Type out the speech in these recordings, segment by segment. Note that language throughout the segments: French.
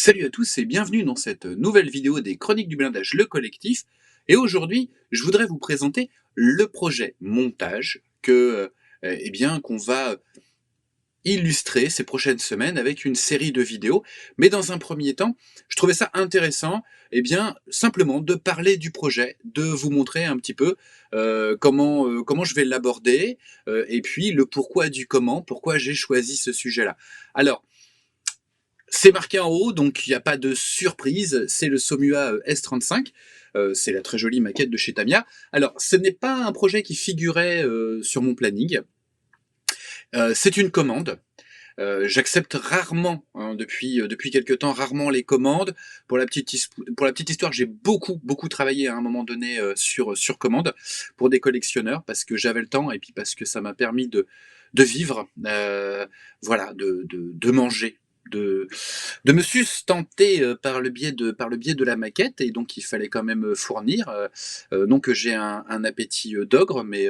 Salut à tous et bienvenue dans cette nouvelle vidéo des Chroniques du blindage, le collectif. Et aujourd'hui, je voudrais vous présenter le projet montage qu'on va illustrer ces prochaines semaines avec une série de vidéos. Mais dans un premier temps, je trouvais ça intéressant, simplement de parler du projet, de vous montrer un petit peu comment je vais l'aborder, et puis le pourquoi du comment, pourquoi j'ai choisi ce sujet-là. Alors, c'est marqué en haut, donc il n'y a pas de surprise, c'est le Somua S35, c'est la très jolie maquette de chez Tamiya. Alors, ce n'est pas un projet qui figurait sur mon planning, c'est une commande. J'accepte rarement, hein, depuis quelques temps, rarement les commandes. Pour la petite histoire, j'ai beaucoup travaillé à un moment donné sur commande pour des collectionneurs parce que j'avais le temps et puis parce que ça m'a permis de vivre, voilà, de manger, de me sustenter par le biais de la maquette, et donc il fallait quand même fournir. Non que j'ai un appétit d'ogre, mais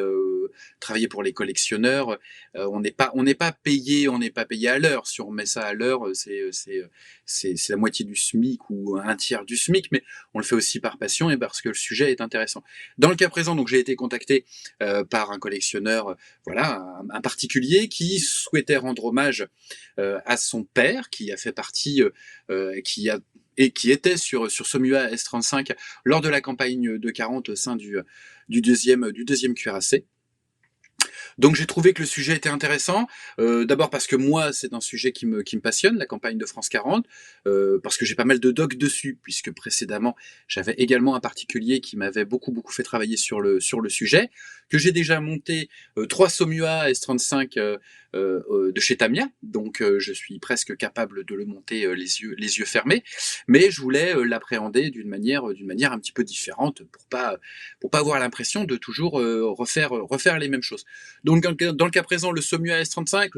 travailler pour les collectionneurs, on n'est pas payé à l'heure. Si on remet ça à l'heure, c'est la moitié du SMIC ou un tiers du SMIC, mais on le fait aussi par passion et parce que le sujet est intéressant. Dans le cas présent, donc j'ai été contacté par un collectionneur, voilà, un particulier qui souhaitait rendre hommage à son père, qui a fait partie, qui était sur Somua S35 lors de la campagne de 40 au sein du deuxième cuirassé. Donc j'ai trouvé que le sujet était intéressant, d'abord parce que moi c'est un sujet qui me passionne, la campagne de France 40, parce que j'ai pas mal de docs dessus, puisque précédemment j'avais également un particulier qui m'avait beaucoup fait travailler sur le sujet, que j'ai déjà monté 3 Somua S35 de chez Tamiya, donc je suis presque capable de le monter les yeux fermés, mais je voulais l'appréhender d'une manière un petit peu différente pour pas avoir l'impression de toujours refaire les mêmes choses. Donc dans le cas présent, le Somua S35,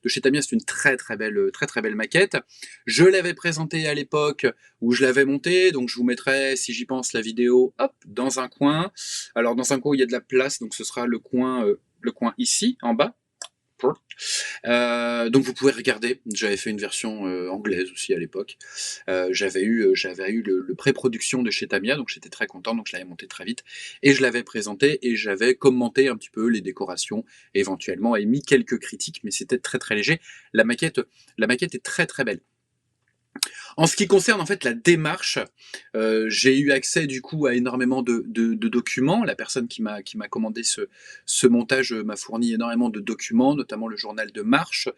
de chez Tamiya, c'est une très belle maquette. Je l'avais présenté à l'époque où je l'avais monté, donc je vous mettrai, si j'y pense, la vidéo, hop, dans un coin. Alors dans un coin où il y a de la place, donc ce sera le coin ici, en bas. Donc vous pouvez regarder, j'avais fait une version anglaise aussi à l'époque. J'avais eu le pré-production de chez Tamiya, donc j'étais très content, donc je l'avais monté très vite, et je l'avais présenté, et j'avais commenté un petit peu les décorations, éventuellement, et mis quelques critiques, mais c'était très léger. La maquette est très belle. En ce qui concerne en fait la démarche, j'ai eu accès du coup à énormément de documents. La personne qui m'a commandé ce montage m'a fourni énormément de documents, notamment le journal de marche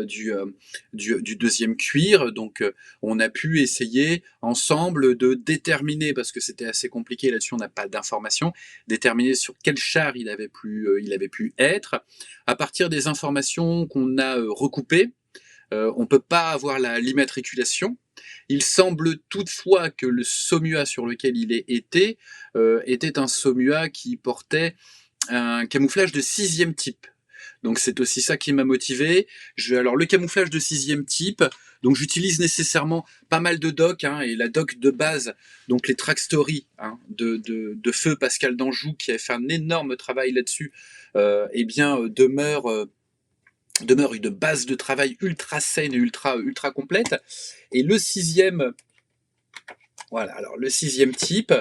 du deuxième cuir. Donc on a pu essayer ensemble de déterminer, parce que c'était assez compliqué là-dessus, on n'a pas d'informations, déterminer sur quel char il avait pu être, à partir des informations qu'on a recoupées. On ne peut pas avoir l'immatriculation. Il semble toutefois que le Somua sur lequel il était un Somua qui portait un camouflage de 6e type. Donc c'est aussi ça qui m'a motivé. Alors le camouflage de 6e type, donc j'utilise nécessairement pas mal de docs, hein, et la doc de base, donc les Track Story, hein, de feu Pascal Danjou, qui a fait un énorme travail là-dessus, demeure une base de travail ultra saine et ultra complète. Et le 6e, voilà, alors le 6e type,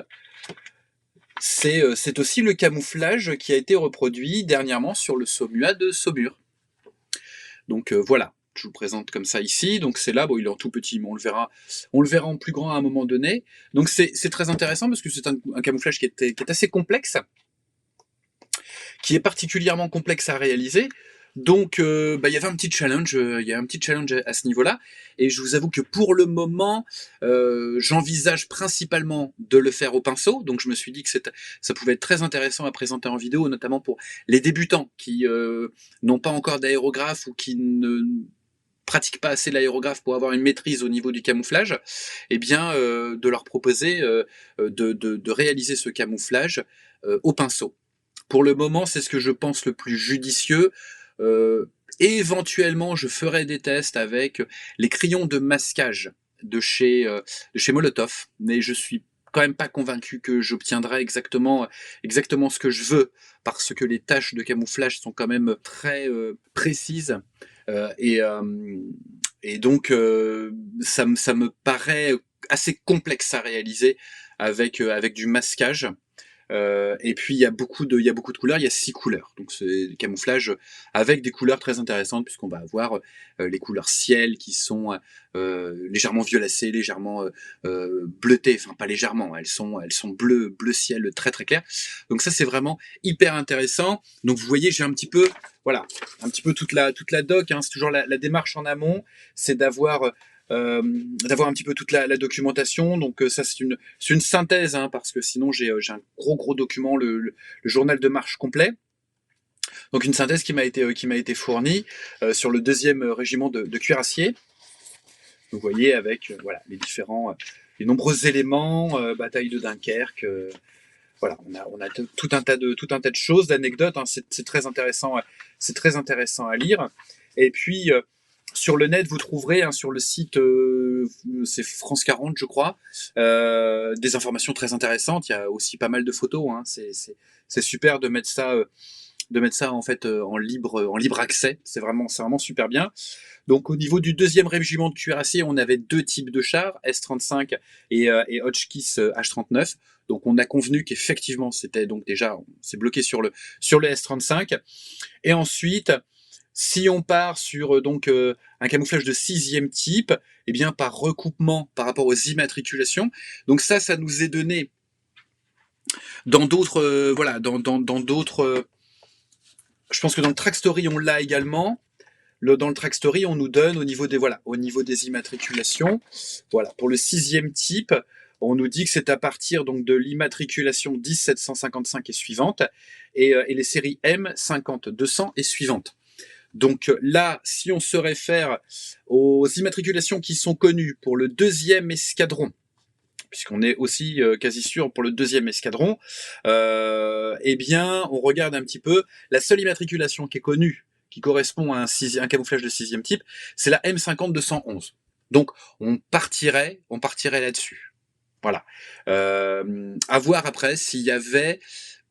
c'est aussi le camouflage qui a été reproduit dernièrement sur le Somua de Saumur. Donc voilà, je vous le présente comme ça ici. Donc c'est là, bon, il est en tout petit, mais on le verra en plus grand à un moment donné. Donc c'est très intéressant parce que c'est un camouflage qui est assez complexe, qui est particulièrement complexe à réaliser. Donc, il y avait un petit challenge, à ce niveau-là, et je vous avoue que pour le moment, j'envisage principalement de le faire au pinceau. Donc, je me suis dit que ça pouvait être très intéressant à présenter en vidéo, notamment pour les débutants qui n'ont pas encore d'aérographe ou qui ne pratiquent pas assez l'aérographe pour avoir une maîtrise au niveau du camouflage, de leur proposer de réaliser ce camouflage au pinceau. Pour le moment, c'est ce que je pense le plus judicieux. Éventuellement, je ferai des tests avec les crayons de masquage de chez Molotov, mais je suis quand même pas convaincu que j'obtiendrai exactement ce que je veux, parce que les tâches de camouflage sont quand même très précises, et Et donc, ça me paraît assez complexe à réaliser avec du masquage. Et puis il y a beaucoup de couleurs, il y a 6 couleurs. Donc c'est des camouflages avec des couleurs très intéressantes puisqu'on va avoir les couleurs ciel qui sont légèrement violacées, légèrement bleutées, enfin pas légèrement, elles sont bleu ciel très très clair. Donc ça c'est vraiment hyper intéressant. Donc vous voyez, j'ai un petit peu voilà, un petit peu toute la doc, hein. C'est toujours la démarche en amont, c'est d'avoir un petit peu toute la documentation. Donc ça c'est une synthèse, hein, parce que sinon j'ai un gros document, le journal de marche complet. Donc une synthèse qui m'a été fournie sur le deuxième régiment de cuirassiers. Vous voyez avec voilà les nombreux éléments, bataille de Dunkerque. Voilà, on a tout un tas de choses, d'anecdotes. Hein, c'est très intéressant, c'est très intéressant à lire. Et puis sur le net, vous trouverez, hein, sur le site, c'est France 40, je crois, des informations très intéressantes. Il y a aussi pas mal de photos. Hein, c'est super de mettre ça en fait en libre accès. C'est vraiment super bien. Donc au niveau du deuxième régiment de cuirassiers, on avait deux types de chars, S-35 et Hotchkiss H-39. Donc on a convenu qu'effectivement c'était donc déjà c'est bloqué sur le S-35. Et ensuite, si on part sur un camouflage de sixième type, eh bien par recoupement par rapport aux immatriculations. Donc ça nous est donné dans d'autres dans d'autres. Je pense que dans le Track Story on l'a également. Dans le Track Story, on nous donne au niveau des immatriculations. Voilà, pour le sixième type, on nous dit que c'est à partir donc de l'immatriculation 10755 et suivante, et les séries M 50 200 et suivantes. Donc là, si on se réfère aux immatriculations qui sont connues pour le deuxième escadron, puisqu'on est aussi quasi sûr pour le deuxième escadron, eh bien, on regarde un petit peu la seule immatriculation qui est connue, qui correspond à un camouflage de sixième type, c'est la M50-211. Donc, on partirait là-dessus. Voilà. À voir après s'il y avait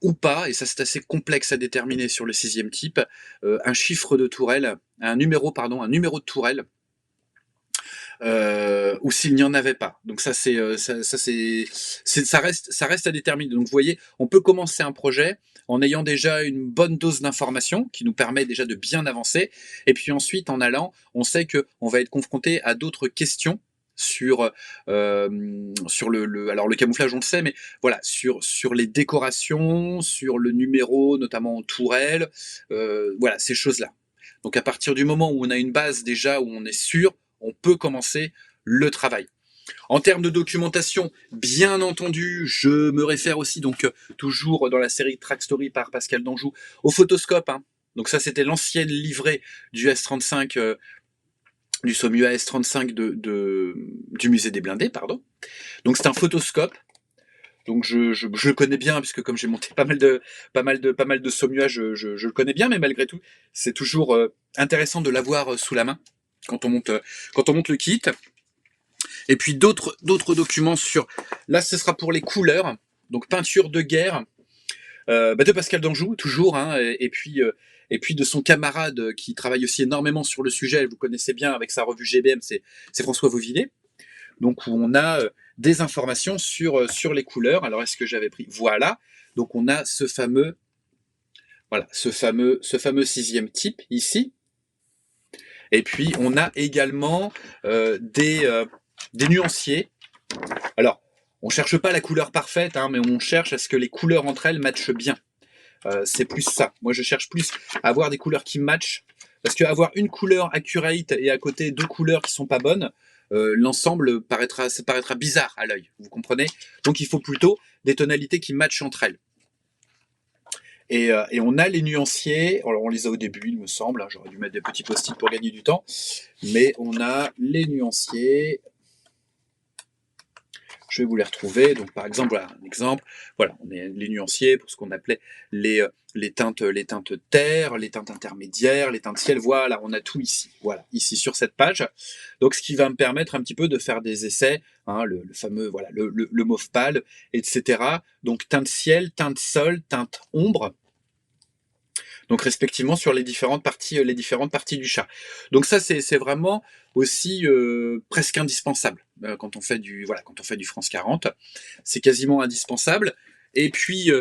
ou pas, et ça c'est assez complexe à déterminer sur le sixième type, un chiffre de tourelle, un numéro de tourelle, ou s'il n'y en avait pas. Donc ça ça reste à déterminer. Donc vous voyez, on peut commencer un projet en ayant déjà une bonne dose d'information qui nous permet déjà de bien avancer, et puis ensuite en allant, on sait que on va être confronté à d'autres questions sur alors le camouflage on le sait, mais voilà, sur les décorations, sur le numéro notamment en tourelle, voilà ces choses là. Donc à partir du moment où on a une base déjà, où on est sûr, on peut commencer le travail. En termes de documentation, bien entendu, je me réfère aussi, donc toujours dans la série Track Story par Pascal Danjou, au photoscope. Hein. Donc ça, c'était l'ancienne livrée du S35, du Somua S35 du musée des blindés, pardon. Donc c'est un photoscope. Donc je le connais bien, puisque comme j'ai monté pas mal de Somua, je le connais bien, mais malgré tout, c'est toujours intéressant de l'avoir sous la main quand on monte le kit. Et puis d'autres documents sur. Là, ce sera pour les couleurs. Donc peinture de guerre de Pascal Danjou, toujours, hein, et puis de son camarade qui travaille aussi énormément sur le sujet. Vous connaissez bien avec sa revue GBM, c'est François Vauvillet. Donc où on a des informations sur les couleurs. Alors est-ce que j'avais pris. Voilà. Donc on a ce fameux sixième type ici. Et puis on a également des nuanciers. Alors, on cherche pas la couleur parfaite, hein, mais on cherche à ce que les couleurs entre elles matchent bien. C'est plus ça. Moi, je cherche plus à avoir des couleurs qui matchent, parce qu'avoir une couleur accurate et à côté deux couleurs qui sont pas bonnes, l'ensemble paraîtra bizarre à l'œil. Vous comprenez? Donc, il faut plutôt des tonalités qui matchent entre elles. Et on a les nuanciers, alors on les a au début, il me semble, hein, j'aurais dû mettre des petits post-it pour gagner du temps, mais on a les nuanciers. Je vais vous les retrouver. Donc, par exemple, voilà un exemple. Voilà, on est les nuanciers pour ce qu'on appelait les teintes terre, les teintes intermédiaires, les teintes ciel. Voilà, on a tout ici. Voilà, ici sur cette page. Donc, ce qui va me permettre un petit peu de faire des essais, hein, le fameux, voilà, le mauve pâle, etc. Donc, teinte ciel, teinte sol, teinte ombre. Donc respectivement sur les différentes parties du char. Donc ça c'est vraiment aussi presque indispensable quand on fait du France 40. C'est quasiment indispensable. Et puis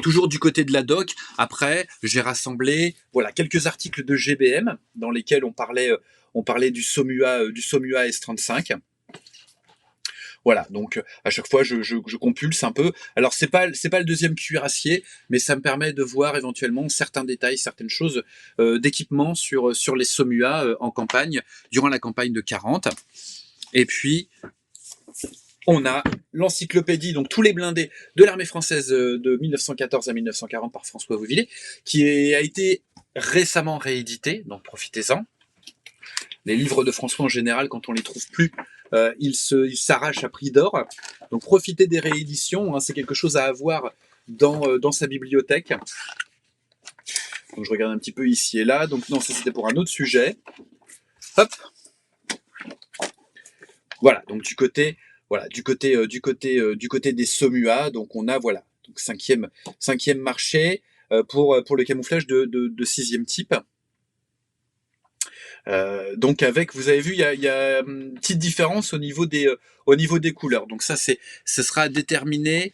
toujours du côté de la doc, après j'ai rassemblé voilà quelques articles de GBM dans lesquels on parlait du Somua S35. Voilà, donc à chaque fois je compulse un peu. Alors c'est pas le deuxième cuirassier, mais ça me permet de voir éventuellement certains détails, certaines choses d'équipement sur les Somua en campagne durant la campagne de 40. Et puis on a l'encyclopédie, donc tous les blindés de l'armée française de 1914 à 1940 par François Vauvillet, qui a été récemment réédité, donc profitez-en. Les livres de François en général, quand on les trouve plus, ils s'arrachent à prix d'or. Donc profitez des rééditions, hein, c'est quelque chose à avoir dans sa bibliothèque. Donc je regarde un petit peu ici et là. Donc non, ça c'était pour un autre sujet. Hop. Voilà, donc du côté des Somua, donc on a voilà, donc cinquième marché pour le camouflage de sixième type. Donc avec, vous avez vu, il y a une petite différence au niveau des couleurs. Donc ça ce sera à déterminer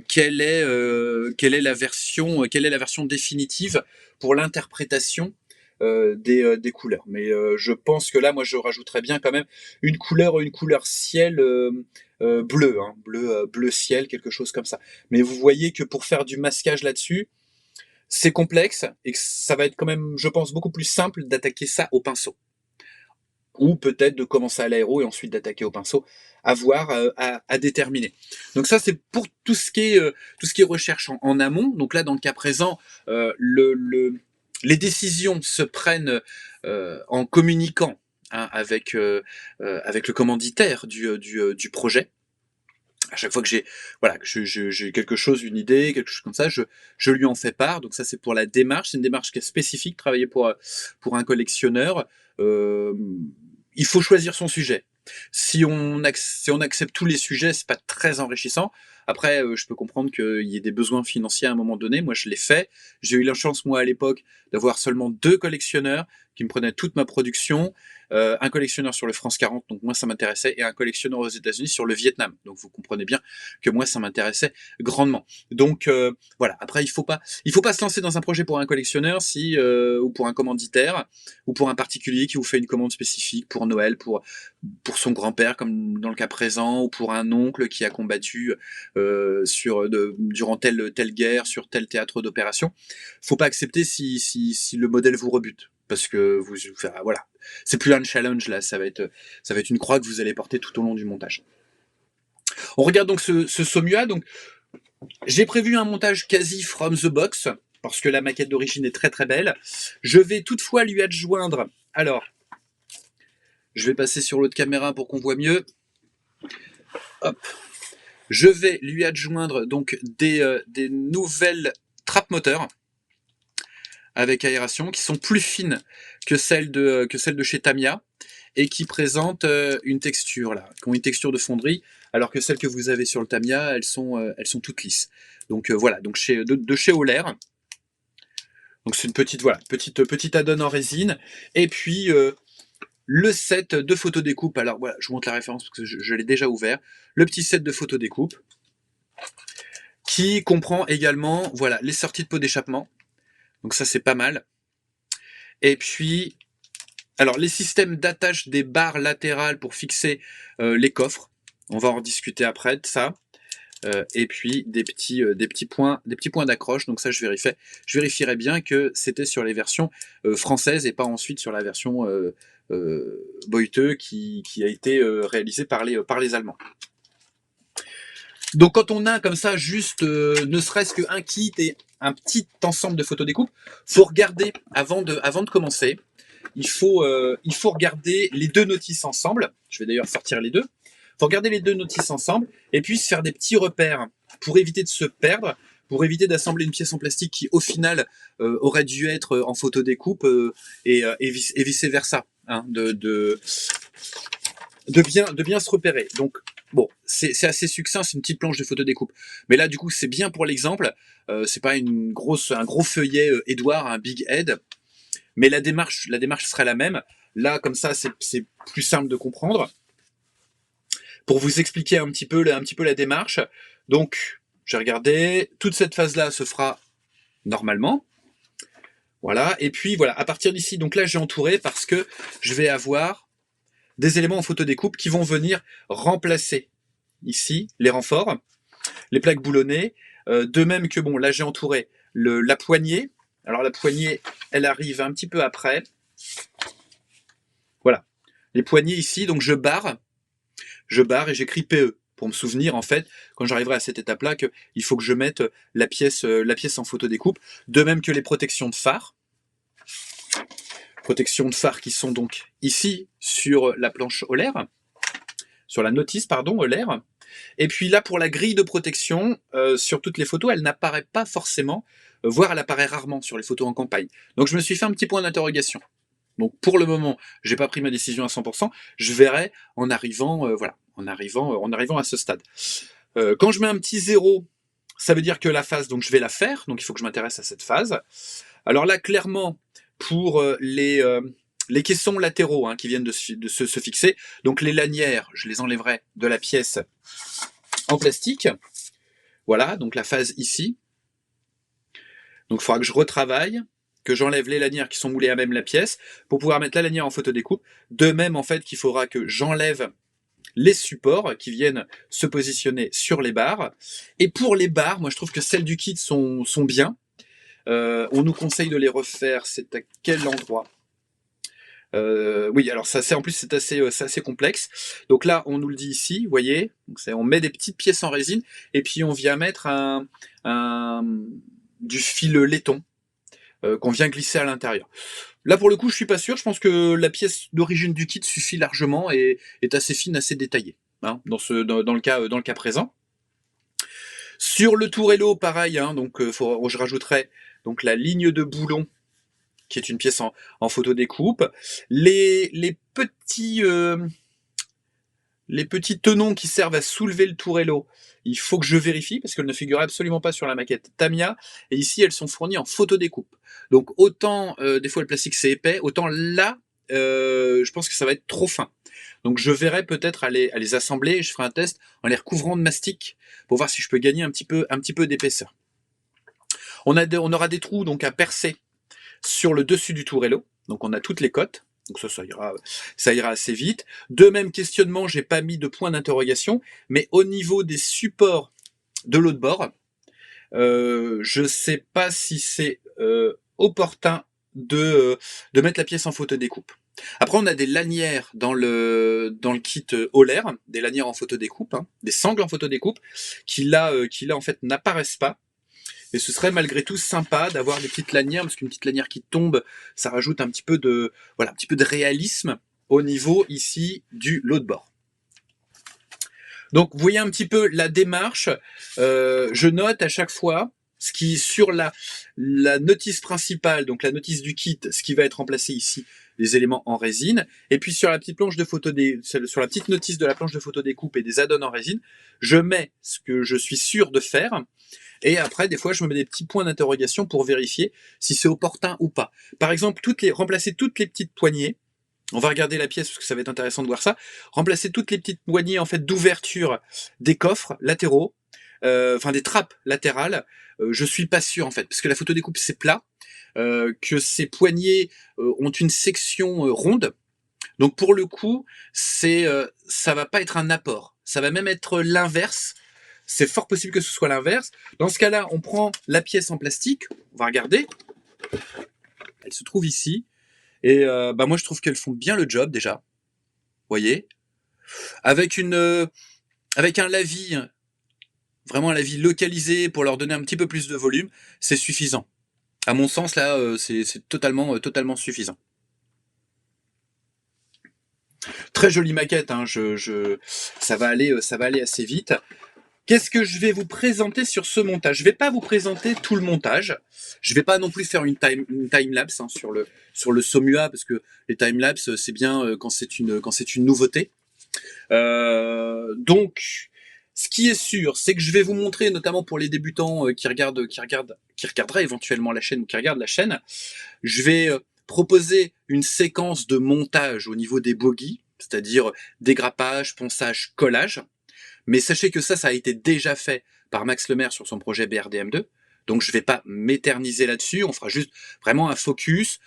quelle est la version définitive pour l'interprétation des couleurs. Mais je pense que là, moi, je rajouterais bien quand même une couleur ciel bleu, hein, bleu ciel, quelque chose comme ça. Mais vous voyez que pour faire du masquage là-dessus, c'est complexe et que ça va être quand même, je pense, beaucoup plus simple d'attaquer ça au pinceau. Ou peut-être de commencer à l'aéro et ensuite d'attaquer au pinceau, à voir, à déterminer. Donc ça, c'est pour tout ce qui est recherche en amont. Donc là, dans le cas présent, les décisions se prennent en communiquant hein, avec le commanditaire du projet. À chaque fois que j'ai quelque chose, une idée, quelque chose comme ça, je lui en fais part. Donc ça, c'est pour la démarche. C'est une démarche qui est spécifique, travailler pour un collectionneur. Il faut choisir son sujet. Si on accepte tous les sujets, c'est pas très enrichissant. Après, je peux comprendre qu'il y ait des besoins financiers à un moment donné. Moi, je l'ai fait. J'ai eu la chance, moi, à l'époque, d'avoir seulement 2 collectionneurs qui me prenaient toute ma production. Un collectionneur sur le France 40, donc moi ça m'intéressait, et un collectionneur aux États-Unis sur le Vietnam. Donc vous comprenez bien que moi ça m'intéressait grandement. Donc voilà. Après il faut pas se lancer dans un projet pour un collectionneur ou pour un commanditaire ou pour un particulier qui vous fait une commande spécifique pour Noël, pour son grand-père comme dans le cas présent, ou pour un oncle qui a combattu durant telle guerre sur tel théâtre d'opération. Faut pas accepter si le modèle vous rebute. Parce que voilà, c'est plus un challenge là, ça va être une croix que vous allez porter tout au long du montage. On regarde donc ce Somua. Donc j'ai prévu un montage quasi from the box parce que la maquette d'origine est très très belle. Je vais toutefois lui adjoindre. Alors, je vais passer sur l'autre caméra pour qu'on voit mieux. Hop. Je vais lui adjoindre donc des nouvelles trappes moteurs avec aération, qui sont plus fines que celles de chez Tamiya, et qui présentent une texture là, qui ont une texture de fonderie, alors que celles que vous avez sur le Tamiya, elles sont toutes lisses. Donc voilà, donc de chez Oler. Donc c'est une petite add-on en résine, et puis le set de photodécoupe. Alors voilà, je vous montre la référence parce que je l'ai déjà ouvert. Le petit set de photodécoupe qui comprend également voilà les sorties de pot d'échappement. Donc ça c'est pas mal. Et puis, alors les systèmes d'attache des barres latérales pour fixer les coffres. On va en discuter après de ça. Et puis des petits points d'accroche. Donc ça je vérifierai bien que c'était sur les versions françaises et pas ensuite sur la version Beuthe qui a été réalisée par les Allemands. Donc quand on a comme ça juste ne serait-ce qu'un kit et un petit ensemble de photodécoupe, faut regarder avant de commencer. Il faut regarder les 2 notices ensemble. Je vais d'ailleurs sortir les 2. Il faut regarder les 2 notices ensemble et puis se faire des petits repères pour éviter de se perdre, pour éviter d'assembler une pièce en plastique qui au final aurait dû être en photodécoupe et vice versa. Hein, de bien se repérer. Donc bon, c'est assez succinct, c'est une petite planche de photo découpe. Mais là, du coup, c'est bien pour l'exemple. C'est pas un gros feuillet Edouard, un big head. Mais la démarche serait la même. Là, comme ça, c'est plus simple de comprendre. Pour vous expliquer un petit peu la démarche. Donc, j'ai regardé. Toute cette phase-là se fera normalement. Voilà. Et puis, voilà, à partir d'ici, donc là, j'ai entouré parce que je vais avoir des éléments en photo découpe qui vont venir remplacer ici les renforts, les plaques boulonnées. De même que, bon, là, j'ai entouré la poignée. Alors, la poignée, elle arrive un petit peu après. Voilà. Les poignées ici, donc je barre et j'écris PE pour me souvenir, en fait, quand j'arriverai à cette étape-là, qu'il faut que je mette la pièce en photo découpe. De même que les protections de phare. Protections de phare qui sont donc ici sur la planche olaire, sur la notice, pardon, olaire. Et puis là, pour la grille de protection, sur toutes les photos, elle n'apparaît pas forcément, voire elle apparaît rarement sur les photos en campagne. Donc je me suis fait un petit point d'interrogation. Donc pour le moment, j'ai pas pris ma décision à 100%. Je verrai en arrivant, voilà, en arrivant à ce stade. Quand je mets un petit 0, ça veut dire que la phase, donc je vais la faire. Donc il faut que je m'intéresse à cette phase. Alors là, clairement, pour les caissons latéraux qui viennent de se fixer, donc les lanières, je les enlèverai de la pièce en plastique. Voilà, donc la phase ici. Donc il faudra que je retravaille, que j'enlève les lanières qui sont moulées à même la pièce pour pouvoir mettre la lanière en photo découpe. De même, en fait, qu'il faudra que j'enlève les supports qui viennent se positionner sur les barres. Et pour les barres, moi je trouve que celles du kit sont bien. On nous conseille de les refaire, c'est à quel endroit? Oui, alors ça c'est en plus c'est assez complexe. Donc là, on nous le dit ici, vous voyez, donc on met des petites pièces en résine et puis on vient mettre du fil laiton qu'on vient glisser à l'intérieur. Là pour le coup, je suis pas sûr. Je pense que la pièce d'origine du kit suffit largement et est assez fine, assez détaillée dans le cas présent. Sur le tourello, pareil. Donc je rajouterai donc la ligne de boulon qui est une pièce en photo découpe. Les petits tenons qui servent à soulever le tourello, il faut que je vérifie parce qu'elles ne figurent absolument pas sur la maquette Tamiya. Et ici, elles sont fournies en photo découpe. Donc autant des fois le plastique c'est épais, autant là, je pense que ça va être trop fin. Donc je verrai peut-être à les assembler et je ferai un test en les recouvrant de mastic pour voir si je peux gagner un petit peu d'épaisseur. On aura des trous donc à percer sur le dessus du tourello. Donc on a toutes les cotes. Donc ça ira assez vite. De même questionnement, j'ai pas mis de point d'interrogation, mais au niveau des supports de l'autre bord, je sais pas si c'est opportun de mettre la pièce en photo découpe. Après, on a des lanières dans le kit olaire, des lanières en photo découpe, des sangles en photo découpe, qui là en fait n'apparaissent pas. Et ce serait malgré tout sympa d'avoir des petites lanières, parce qu'une petite lanière qui tombe, ça rajoute un petit peu de réalisme au niveau ici du lot de bord. Donc vous voyez un petit peu la démarche. Je note à chaque fois ce qui sur la notice principale, donc la notice du kit, ce qui va être remplacé ici, les éléments en résine, et puis sur la petite planche de photo sur la petite notice de la planche de photo découpe et des add-ons en résine, je mets ce que je suis sûr de faire. Et après, des fois, je me mets des petits points d'interrogation pour vérifier si c'est opportun ou pas. Par exemple, remplacer toutes les petites poignées. On va regarder la pièce parce que ça va être intéressant de voir ça. Remplacer toutes les petites poignées en fait d'ouverture des coffres latéraux, des trappes latérales. Je suis pas sûr en fait parce que la photo découpe c'est plat, que ces poignées ont une section ronde. Donc pour le coup, ça va pas être un apport. Ça va même être l'inverse. C'est fort possible que ce soit l'inverse. Dans ce cas-là, on prend la pièce en plastique. On va regarder. Elle se trouve ici. Et moi, je trouve qu'elles font bien le job déjà. Vous voyez, avec un lavis, vraiment un lavis localisé pour leur donner un petit peu plus de volume, c'est suffisant. À mon sens, là, c'est totalement suffisant. Très jolie maquette. Ça va aller assez vite. Qu'est-ce que je vais vous présenter sur ce montage? Je vais pas vous présenter tout le montage. Je vais pas non plus faire une time-lapse sur le Somua, parce que les time-lapse, c'est bien quand c'est une nouveauté. Donc, ce qui est sûr, c'est que je vais vous montrer, notamment pour les débutants qui regarderaient éventuellement la chaîne ou qui regardent la chaîne, je vais proposer une séquence de montage au niveau des bogies, c'est-à-dire dégrappage, ponçage, collage. Mais sachez que ça a été déjà fait par Max Lemaire sur son projet BRDM2. Donc je vais pas m'éterniser là-dessus, on fera juste vraiment un focus,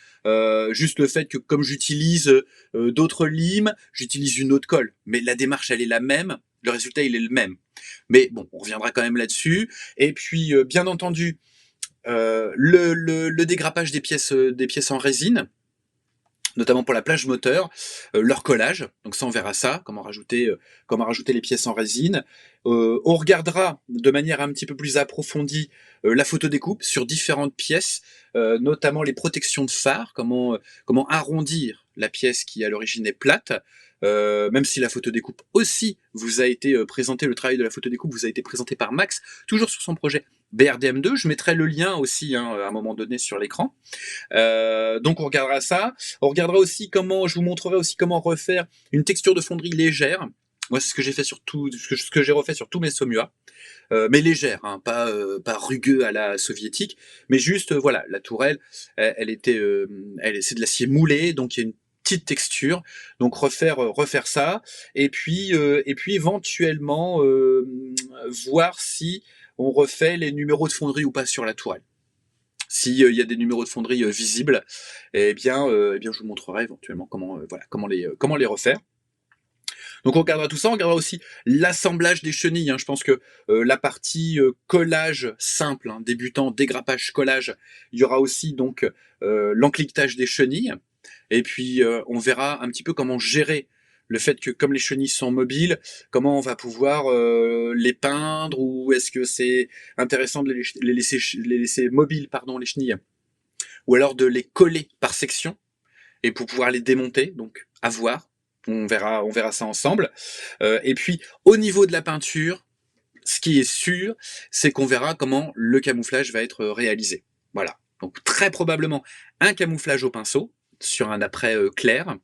juste le fait que comme j'utilise d'autres limes, j'utilise une autre colle. Mais la démarche elle est la même, le résultat il est le même. Mais bon, on reviendra quand même là-dessus. Et puis bien entendu, le dégrappage des pièces en résine, notamment pour la plage moteur, leur collage, donc ça on verra ça, comment rajouter les pièces en résine. On regardera de manière un petit peu plus approfondie la photodécoupe sur différentes pièces, notamment les protections de phare, comment arrondir la pièce qui à l'origine est plate, même si la photodécoupe aussi vous a été présenté, le travail de la photodécoupe vous a été présenté par Max, toujours sur son projet BRDM2, je mettrai le lien aussi à un moment donné sur l'écran. Donc on regardera ça. On regardera aussi je vous montrerai aussi comment refaire une texture de fonderie légère. Moi, c'est ce que j'ai fait sur ce que j'ai refait sur tous mes Saumua, mais légère, hein, pas rugueux à la soviétique, mais juste voilà, la tourelle, c'est de l'acier moulé, donc il y a une petite texture, donc refaire ça, et puis éventuellement voir si on refait les numéros de fonderie ou pas sur la tourelle. S'il y a des numéros de fonderie visibles, eh bien, je vous montrerai éventuellement comment les refaire. Donc on regardera tout ça, on regardera aussi l'assemblage des chenilles. Je pense que la partie collage simple, débutant, dégrappage, collage, il y aura aussi donc l'encliquetage des chenilles. Et puis on verra un petit peu comment gérer le fait que comme les chenilles sont mobiles, comment on va pouvoir les peindre, ou est-ce que c'est intéressant de les laisser mobiles, les chenilles, ou alors de les coller par section et pour pouvoir les démonter, donc à voir. On verra ça ensemble. Et puis, au niveau de la peinture, ce qui est sûr, c'est qu'on verra comment le camouflage va être réalisé. Voilà. Donc, très probablement, un camouflage au pinceau, sur un après clair,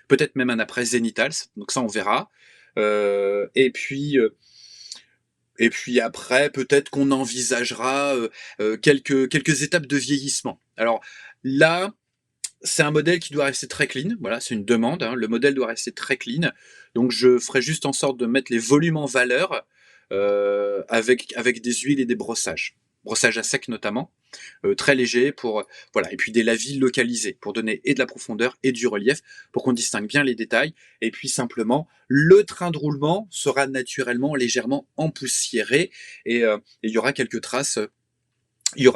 peut-être même un après zénital, donc ça, on verra. Et puis après, peut-être qu'on envisagera quelques étapes de vieillissement. Alors là, c'est un modèle qui doit rester très clean, voilà, c'est une demande, le modèle doit rester très clean, donc je ferai juste en sorte de mettre les volumes en valeur avec des huiles et des brossages à sec notamment, très léger voilà, et puis des lavis localisés pour donner et de la profondeur et du relief, pour qu'on distingue bien les détails, et puis simplement, le train de roulement sera naturellement légèrement empoussiéré, et il y aura quelques traces de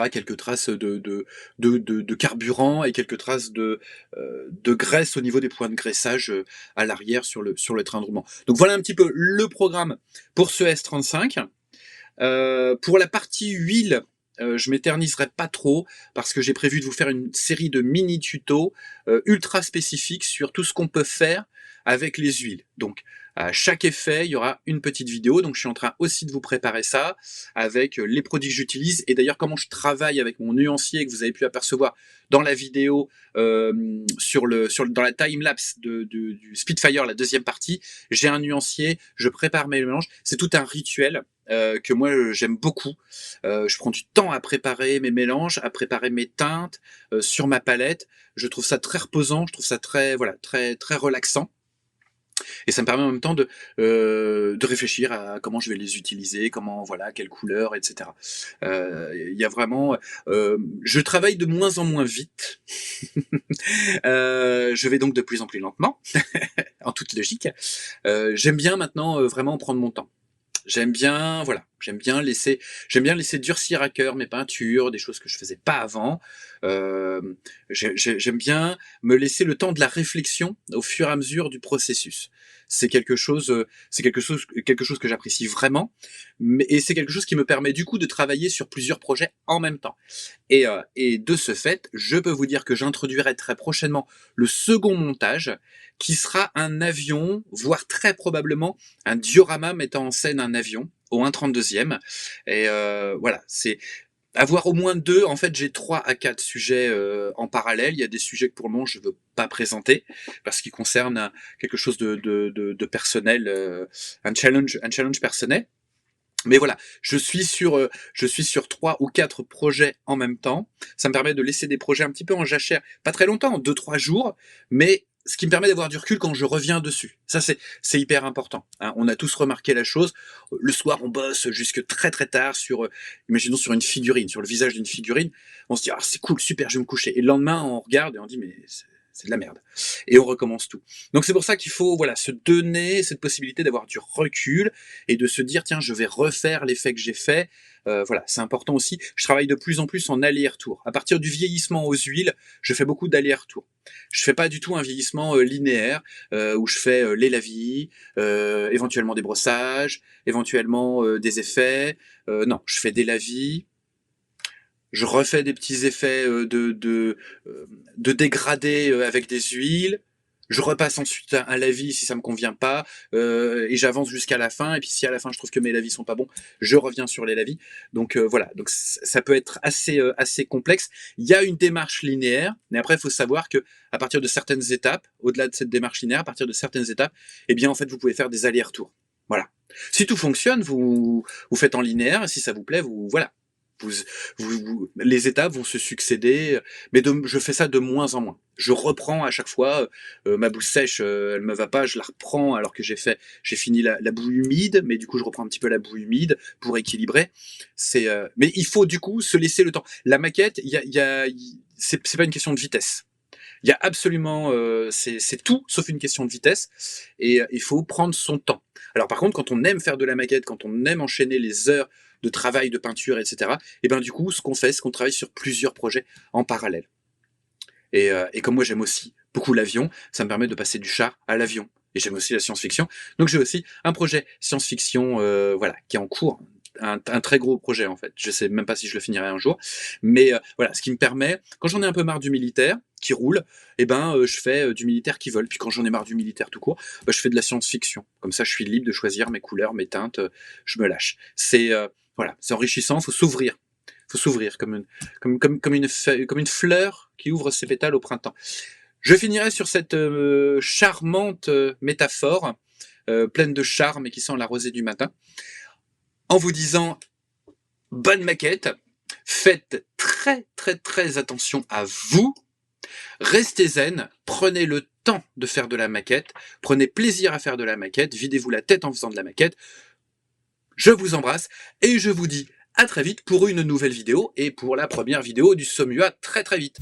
carburant et quelques traces de graisse au niveau des points de graissage à l'arrière sur le train de roulement. Donc voilà un petit peu le programme pour ce S35. Pour la partie huile, je m'éterniserai pas trop parce que j'ai prévu de vous faire une série de mini tutos ultra spécifiques sur tout ce qu'on peut faire avec les huiles. Donc à chaque effet, il y aura une petite vidéo, donc je suis en train aussi de vous préparer ça avec les produits que j'utilise, et d'ailleurs comment je travaille avec mon nuancier que vous avez pu apercevoir dans la vidéo dans la time-lapse du Spitfire, la deuxième partie. J'ai un nuancier, je prépare mes mélanges, c'est tout un rituel que moi j'aime beaucoup. Je prends du temps à préparer mes mélanges, à préparer mes teintes sur ma palette. Je trouve ça très reposant, je trouve ça très relaxant. Et ça me permet en même temps de réfléchir à comment je vais les utiliser, quelle couleur, etc. Il y a vraiment, je travaille de moins en moins vite. Je vais donc de plus en plus lentement, en toute logique. J'aime bien maintenant vraiment prendre mon temps. J'aime bien laisser durcir à cœur mes peintures, des choses que je faisais pas avant. J'aime bien me laisser le temps de la réflexion au fur et à mesure du processus. C'est quelque chose que j'apprécie vraiment, et c'est quelque chose qui me permet du coup de travailler sur plusieurs projets en même temps. Et de ce fait, je peux vous dire que j'introduirai très prochainement le second montage, qui sera un avion, voire très probablement un diorama mettant en scène un avion au 1/32e. Et voilà, avoir au moins 2, en fait j'ai 3 à 4 sujets en parallèle. Il y a des sujets que pour le moment je veux pas présenter parce qu'ils concernent quelque chose de personnel, un challenge personnel. Mais voilà, je suis sur 3 ou 4 projets en même temps. Ça me permet de laisser des projets un petit peu en jachère, pas très longtemps, 2-3 jours, mais ce qui me permet d'avoir du recul quand je reviens dessus. Ça, c'est hyper important, hein. On a tous remarqué la chose. Le soir, on bosse jusque très très tard sur, imaginons sur une figurine, sur le visage d'une figurine. On se dit, ah, c'est cool, super, je vais me coucher. Et le lendemain, on regarde et on dit, mais c'est de la merde. Et on recommence tout. Donc c'est pour ça qu'il faut, voilà, se donner cette possibilité d'avoir du recul et de se dire, tiens, je vais refaire l'effet que j'ai fait. Voilà, c'est important aussi. Je travaille de plus en plus en aller-retour. À partir du vieillissement aux huiles, je fais beaucoup d'aller-retour. Je fais pas du tout un vieillissement linéaire où je fais les lavis, éventuellement des brossages, éventuellement des effets. Non, je fais des lavis. Je refais des petits effets de dégradé avec des huiles. Je repasse ensuite un lavis si ça me convient pas, et j'avance jusqu'à la fin. Et puis si à la fin je trouve que mes lavis sont pas bons, je reviens sur les lavis. Donc voilà, donc ça peut être assez complexe. Il y a une démarche linéaire, mais après il faut savoir que à partir de certaines étapes, au-delà de cette démarche linéaire, à partir de certaines étapes, eh bien en fait vous pouvez faire des allers-retours. Voilà. Si tout fonctionne, vous faites en linéaire. Et si ça vous plaît, voilà. Les étapes vont se succéder, mais je fais ça de moins en moins. Je reprends à chaque fois, ma boue sèche, elle me va pas, je la reprends alors que j'ai fini la boue humide, mais du coup je reprends un petit peu la boue humide pour équilibrer. Mais il faut du coup se laisser le temps. La maquette, c'est pas une question de vitesse. Il y a absolument, c'est tout sauf une question de vitesse, et il faut prendre son temps. Alors par contre, quand on aime faire de la maquette, quand on aime enchaîner les heures de travail, de peinture, etc., et ben du coup, ce qu'on fait, c'est qu'on travaille sur plusieurs projets en parallèle. Et comme moi, j'aime aussi beaucoup l'avion, ça me permet de passer du char à l'avion. Et j'aime aussi la science-fiction. Donc j'ai aussi un projet science-fiction, voilà, qui est en cours. Un très gros projet en fait. Je sais même pas si je le finirai un jour, mais voilà, ce qui me permet, quand j'en ai un peu marre du militaire qui roule, et ben je fais du militaire qui vole. Puis quand j'en ai marre du militaire tout court, je fais de la science-fiction. Comme ça, je suis libre de choisir mes couleurs, mes teintes. Je me lâche. Voilà, c'est enrichissant. Faut s'ouvrir comme une fleur qui ouvre ses pétales au printemps. Je finirai sur cette charmante métaphore, pleine de charme et qui sent la rosée du matin, en vous disant bonne maquette, faites très très très attention à vous, restez zen, prenez le temps de faire de la maquette, prenez plaisir à faire de la maquette, videz-vous la tête en faisant de la maquette. Je vous embrasse et je vous dis à très vite pour une nouvelle vidéo et pour la première vidéo du Somua très très vite.